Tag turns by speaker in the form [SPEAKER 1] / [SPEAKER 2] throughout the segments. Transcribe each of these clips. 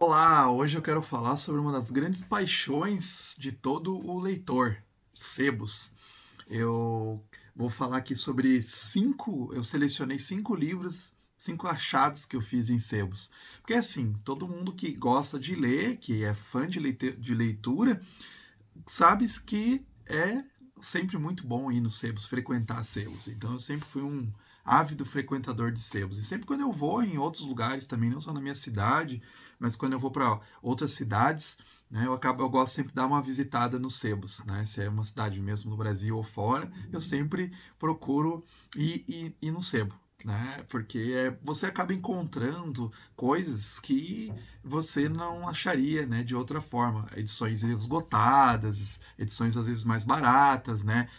[SPEAKER 1] Olá, hoje eu quero falar sobre uma das grandes paixões de todo o leitor, sebos. Eu vou falar aqui sobre eu selecionei 5 livros, 5 achados que eu fiz em sebos. Porque assim, todo mundo que gosta de ler, que é fã de leitura, sabe que é sempre muito bom ir nos sebos, frequentar sebos. Então eu sempre fui um ávido frequentador de sebos. E sempre quando eu vou em outros lugares também, não só na minha cidade, mas quando eu vou para outras cidades, né, eu gosto sempre de dar uma visitada nos sebos, né? Se é uma cidade mesmo no Brasil ou fora, eu sempre procuro ir no sebo. Né? Porque você acaba encontrando coisas que você não acharia, né, de outra forma. Edições esgotadas, edições às vezes mais baratas, né?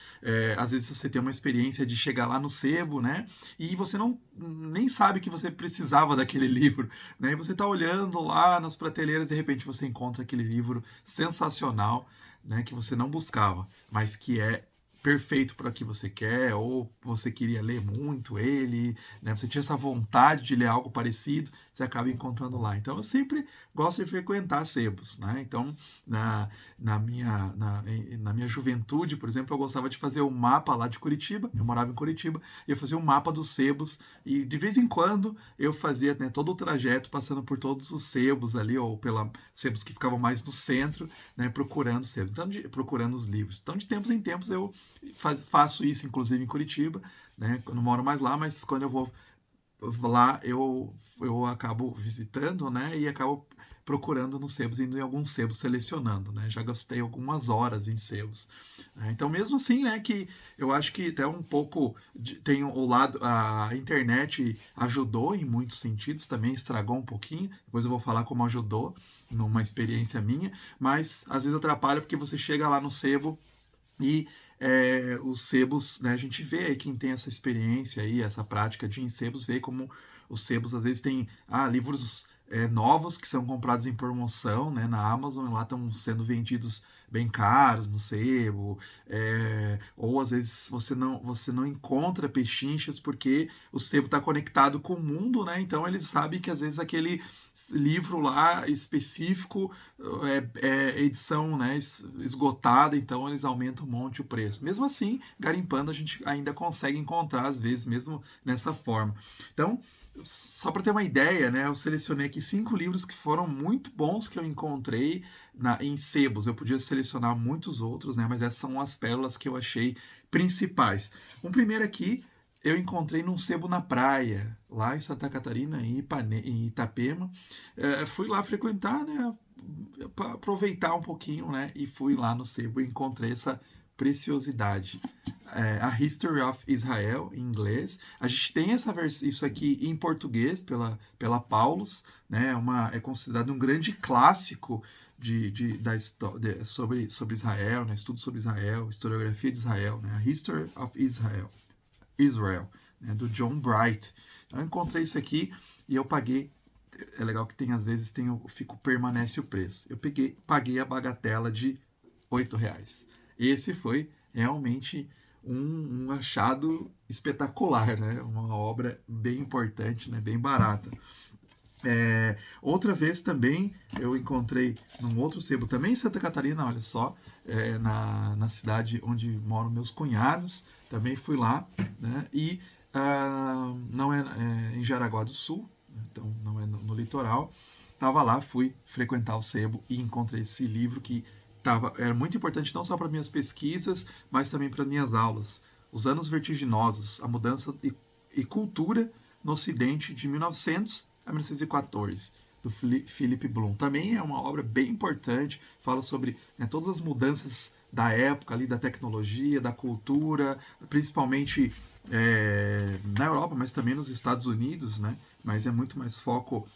[SPEAKER 1] Às vezes você tem uma experiência de chegar lá no sebo, né? E você não nem sabe que você precisava daquele livro, né? E você está olhando lá nas prateleiras e de repente você encontra aquele livro sensacional, né, que você não buscava, mas que é perfeito para o que você quer, ou você queria ler muito ele, né? Você tinha essa vontade de ler algo parecido, você acaba encontrando lá. Então eu sempre gosto de frequentar sebos, né? Então na, na minha juventude, por exemplo, eu gostava de fazer o mapa lá de Curitiba, eu morava em Curitiba, e eu fazia o mapa dos sebos, e de vez em quando eu fazia, né, todo o trajeto passando por todos os sebos ali, ou pela sebos que ficavam mais no centro, né, procurando sebos, então, procurando os livros. Então de tempos em tempos eu faço isso, inclusive em Curitiba, né? Eu não moro mais lá, mas quando eu vou lá eu acabo visitando, né? E acabo procurando nos sebos, indo em alguns sebos selecionando, né? Já gastei algumas horas em sebos. Então, mesmo assim, né? Que eu acho que até um pouco tem o lado, a internet ajudou em muitos sentidos, também estragou um pouquinho. Depois eu vou falar como ajudou numa experiência minha, mas às vezes atrapalha porque você chega lá no sebo e os sebos, né, a gente vê aí quem tem essa experiência aí, essa prática de ir em sebos, vê como os sebos às vezes têm livros novos que são comprados em promoção, né, na Amazon, e lá estão sendo vendidos bem caros no sebo, ou às vezes você não encontra pechinchas porque o sebo está conectado com o mundo, né, então eles sabem que às vezes aquele livro lá específico edição, né, esgotada, então eles aumentam um monte o preço. Mesmo assim, garimpando a gente ainda consegue encontrar às vezes, mesmo nessa forma. Então, só para ter uma ideia, né, eu selecionei aqui 5 livros que foram muito bons que eu encontrei em sebos. Eu podia selecionar muitos outros, né, mas essas são as pérolas que eu achei principais. Um primeiro aqui eu encontrei num sebo na praia, lá em Santa Catarina, em Itapema. Fui lá frequentar, né, para aproveitar um pouquinho, né, e fui lá no sebo e encontrei essa preciosidade. A History of Israel, em inglês. A gente tem isso aqui em português, pela Paulus, né, é considerado um grande clássico sobre Israel, né, estudo sobre Israel, historiografia de Israel, né, a History of Israel, né, do John Bright. Então, eu encontrei isso aqui e eu paguei. É legal que tem, às vezes, permanece o preço. Paguei a bagatela de R$ 8. Esse foi realmente um achado espetacular, né? Uma obra bem importante, né? Bem barata. Outra vez também eu encontrei num outro sebo, também em Santa Catarina, olha só, na cidade onde moram meus cunhados, também fui lá, né? E não é em Jaraguá do Sul, então não é no litoral. Tava lá, fui frequentar o sebo e encontrei esse livro que era muito importante não só para minhas pesquisas, mas também para minhas aulas. Os Anos Vertiginosos, a Mudança e Cultura no Ocidente de 1900 a 1914, do Philip Bloom. Também é uma obra bem importante, fala sobre, né, todas as mudanças da época ali, da tecnologia, da cultura, principalmente na Europa, mas também nos Estados Unidos, né? Mas é muito mais foco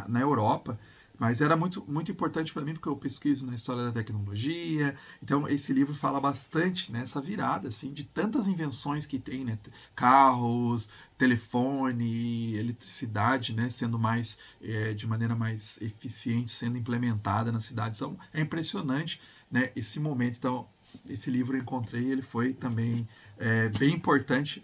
[SPEAKER 1] na Europa. Mas era muito importante para mim porque eu pesquiso na história da tecnologia. Então esse livro fala bastante nessa virada assim de tantas invenções que tem, né? Carros, telefone, eletricidade, né? Sendo mais de maneira mais eficiente sendo implementada nas cidades. Então é impressionante, né? Esse momento. Então esse livro eu encontrei, ele foi também é bem importante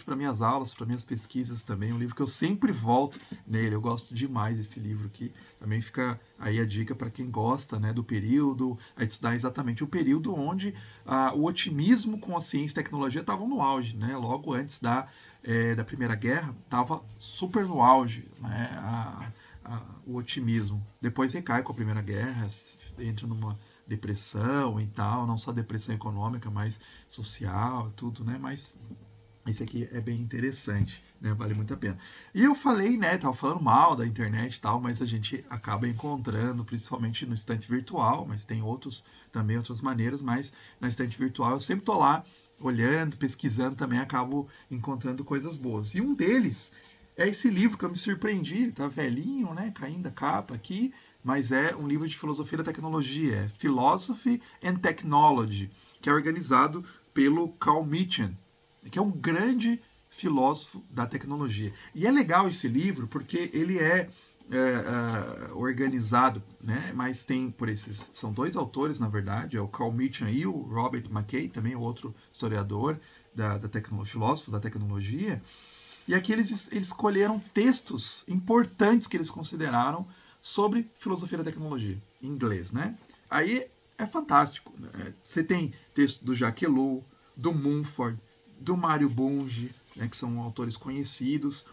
[SPEAKER 1] para minhas aulas, para minhas pesquisas também, um livro que eu sempre volto nele, eu gosto demais desse livro aqui, também fica aí a dica para quem gosta, né, do período, a estudar exatamente o período onde o otimismo com a ciência e tecnologia estavam no auge, né, logo antes da Primeira Guerra, estava super no auge, né, o otimismo. Depois recai com a Primeira Guerra, entra numa depressão e tal, não só depressão econômica, mas social, tudo, né? Mas esse aqui é bem interessante, né? Vale muito a pena. E eu falei, né? Tava falando mal da internet e tal, mas a gente acaba encontrando, principalmente no estante virtual, mas tem também outras maneiras, mas na estante virtual eu sempre tô lá olhando, pesquisando também, acabo encontrando coisas boas. E um deles é esse livro que eu me surpreendi, ele tá velhinho, né? Caindo a capa aqui, mas é um livro de filosofia da tecnologia, é Philosophy and Technology, que é organizado pelo Carl Mitchell, que é um grande filósofo da tecnologia. E é legal esse livro porque ele organizado, né? Mas tem por esses, são dois autores na verdade, é o Carl Mitchell e o Robert McKay, também outro historiador filósofo da tecnologia. E aqui eles escolheram textos importantes que eles consideraram sobre filosofia da tecnologia, em inglês, né? Aí é fantástico. Né? Você tem texto do Jacques Ellul, do Mumford, do Mário Bunge, né, que são autores conhecidos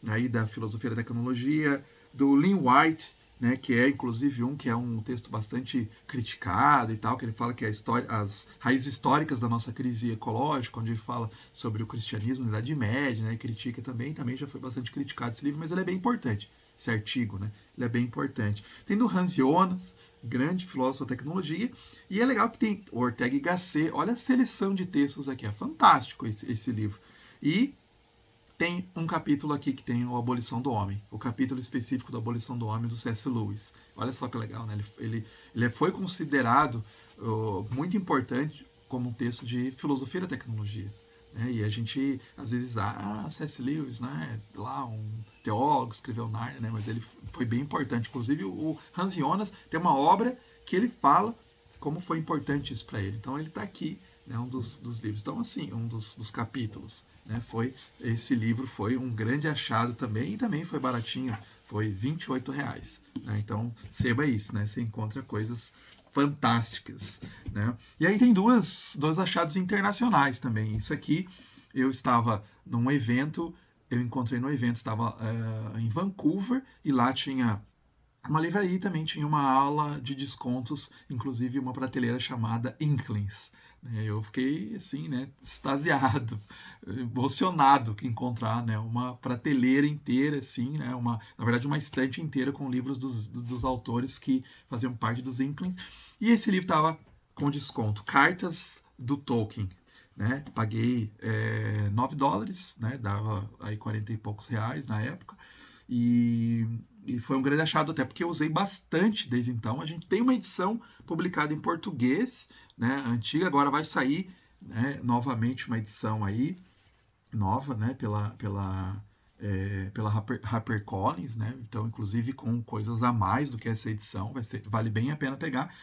[SPEAKER 1] aí da filosofia da tecnologia, do Lynn White, né, que é inclusive que é um texto bastante criticado e tal, que ele fala que as raízes históricas da nossa crise ecológica, onde ele fala sobre o cristianismo na Idade Média, né, e critica também já foi bastante criticado esse livro, mas ele é bem importante, esse artigo, né, ele é bem importante. Tem do Hans Jonas, grande filósofo da tecnologia, e é legal que tem Ortega y Gasset, olha a seleção de textos aqui, é fantástico esse livro. E tem um capítulo aqui que tem a Abolição do Homem, o capítulo específico da Abolição do Homem do C.S. Lewis. Olha só que legal, né? Ele foi considerado muito importante como um texto de filosofia da tecnologia. Né? E a gente, às vezes, C.S. Lewis, né? Lá um teólogo, escreveu Narnia, né? Mas ele foi bem importante. Inclusive, o Hans Jonas tem uma obra que ele fala como foi importante isso para ele. Então, ele está aqui, né? Um dos livros. Então, assim, um dos capítulos. Né, esse livro foi um grande achado também e também foi baratinho, foi R$ 28. Né, então, seba isso, né, você encontra coisas fantásticas. Né. E aí tem dois achados internacionais também. Isso aqui, eu estava num evento, eu encontrei no evento, estava em Vancouver e lá tinha uma livraria e também tinha uma aula de descontos, inclusive uma prateleira chamada Inklings. Eu fiquei assim, né, extasiado, emocionado que encontrar, né, uma prateleira inteira, assim, né, na verdade uma estante inteira com livros dos autores que faziam parte dos Inklings. E esse livro estava com desconto, Cartas do Tolkien. Né, paguei $9, né, dava aí 40 e poucos reais na época. E foi um grande achado até porque eu usei bastante desde então. A gente tem uma edição publicada em português, né, antiga, agora vai sair, né, novamente uma edição aí nova, né, pela HarperCollins, né, então inclusive com coisas a mais do que essa edição, vale bem a pena pegar.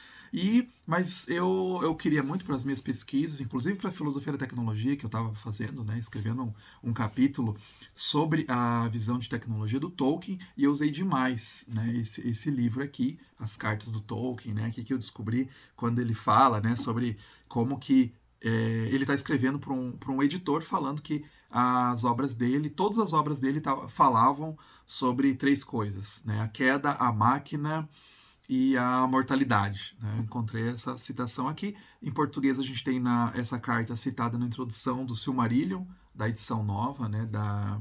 [SPEAKER 1] Mas eu queria muito para as minhas pesquisas, inclusive para a filosofia da tecnologia que eu estava fazendo, né, escrevendo um capítulo sobre a visão de tecnologia do Tolkien, e eu usei demais, né, esse livro aqui, As Cartas do Tolkien, né, que eu descobri quando ele fala, né, sobre como que ele está escrevendo para um editor falando que todas as obras dele falavam sobre três coisas, né, a queda, a máquina e a mortalidade. Né? Eu encontrei essa citação aqui. Em português a gente tem essa carta citada na introdução do Silmarillion, da edição nova, né? da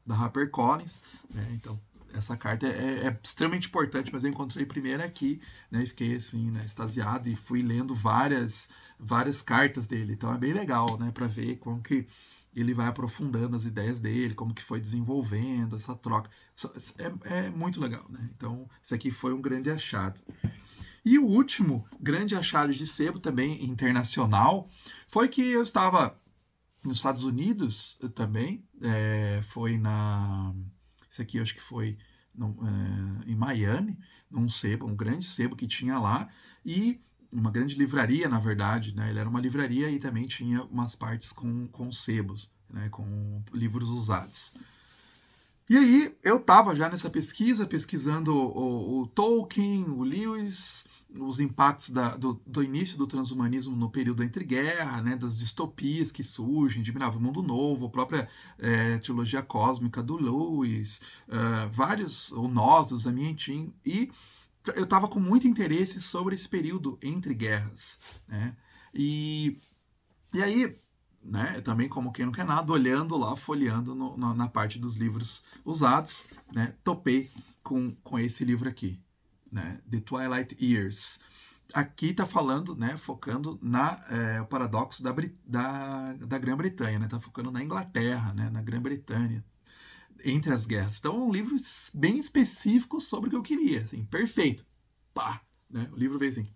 [SPEAKER 1] HarperCollins. Né? Então essa carta é extremamente importante, mas eu encontrei primeiro aqui, né? E fiquei assim, né, extasiado e fui lendo várias cartas dele. Então é bem legal, né, para ver como que ele vai aprofundando as ideias dele, como que foi desenvolvendo essa troca. É muito legal, né? Então, isso aqui foi um grande achado. E o último grande achado de sebo, também internacional, foi que eu estava nos Estados Unidos também, foi isso aqui eu acho que foi em Miami, num sebo, um grande sebo que tinha lá, e uma grande livraria, na verdade, né? Ele era uma livraria e também tinha umas partes com sebos, né? Com livros usados. E aí eu estava já nessa pesquisa, pesquisando o Tolkien, o Lewis, os impactos do início do transhumanismo no período entre guerra, né, das distopias que surgem, de Novo Mundo Novo, a própria trilogia cósmica do Lewis, vários, o Nós, do Zamientin, e eu estava com muito interesse sobre esse período entre guerras, né? E, e aí, né, também como quem não quer nada, olhando lá, folheando na parte dos livros usados, né, topei com esse livro aqui, né, The Twilight Years. Aqui está falando, né, focando o paradoxo da Grã-Bretanha, né, está focando na Inglaterra, né, na Grã-Bretanha, entre as guerras. Então é um livro bem específico sobre o que eu queria, assim, perfeito. Pá, né? O livro veio assim.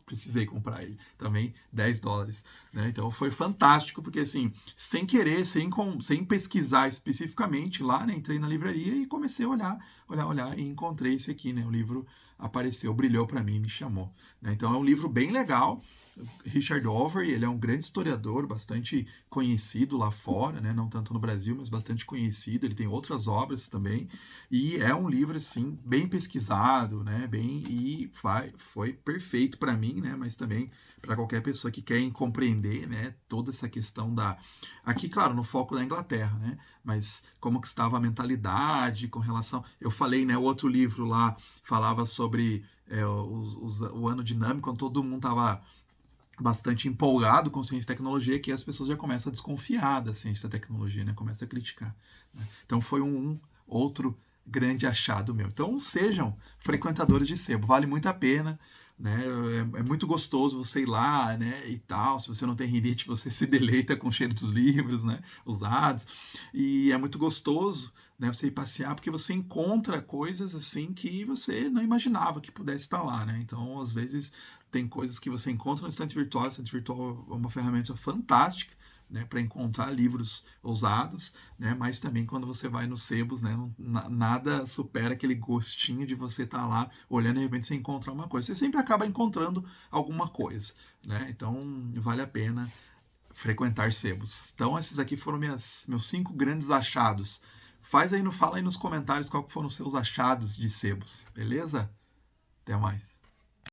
[SPEAKER 1] Precisei comprar ele também, $10, né? Então foi fantástico, porque assim, sem querer, sem pesquisar especificamente lá, né? Entrei na livraria e comecei a olhar e encontrei esse aqui, né? O livro apareceu, brilhou para mim, me chamou, né? Então é um livro bem legal. Richard Overy, ele é um grande historiador, bastante conhecido lá fora, né? Não tanto no Brasil, mas bastante conhecido. Ele tem outras obras também, e é um livro assim bem pesquisado, né? Foi perfeito para mim, né? Mas também para qualquer pessoa que quer compreender, né? Toda essa questão aqui, claro, no foco da Inglaterra, né? Mas como que estava a mentalidade com relação, eu falei, né? O outro livro lá falava sobre o ano dinâmico, quando todo mundo estava bastante empolgado com ciência e tecnologia, que as pessoas já começam a desconfiar da ciência e tecnologia, né? Começam a criticar, né? Então foi um outro grande achado meu. Então sejam frequentadores de sebo, vale muito a pena, né? É muito gostoso você ir lá, né? E tal. Se você não tem rinite, você se deleita com o cheiro dos livros, né? Usados. E é muito gostoso, né? Você ir passear porque você encontra coisas assim que você não imaginava que pudesse estar lá, né? Então, às vezes tem coisas que você encontra no estante virtual. O estante virtual é uma ferramenta fantástica, né, para encontrar livros ousados, né, mas também quando você vai nos sebos, né, nada supera aquele gostinho de você estar lá olhando e de repente você encontra uma coisa. Você sempre acaba encontrando alguma coisa, né? Então vale a pena frequentar sebos. Então esses aqui foram meus 5 grandes achados. Fala aí nos comentários qual foram os seus achados de sebos, beleza? Até mais.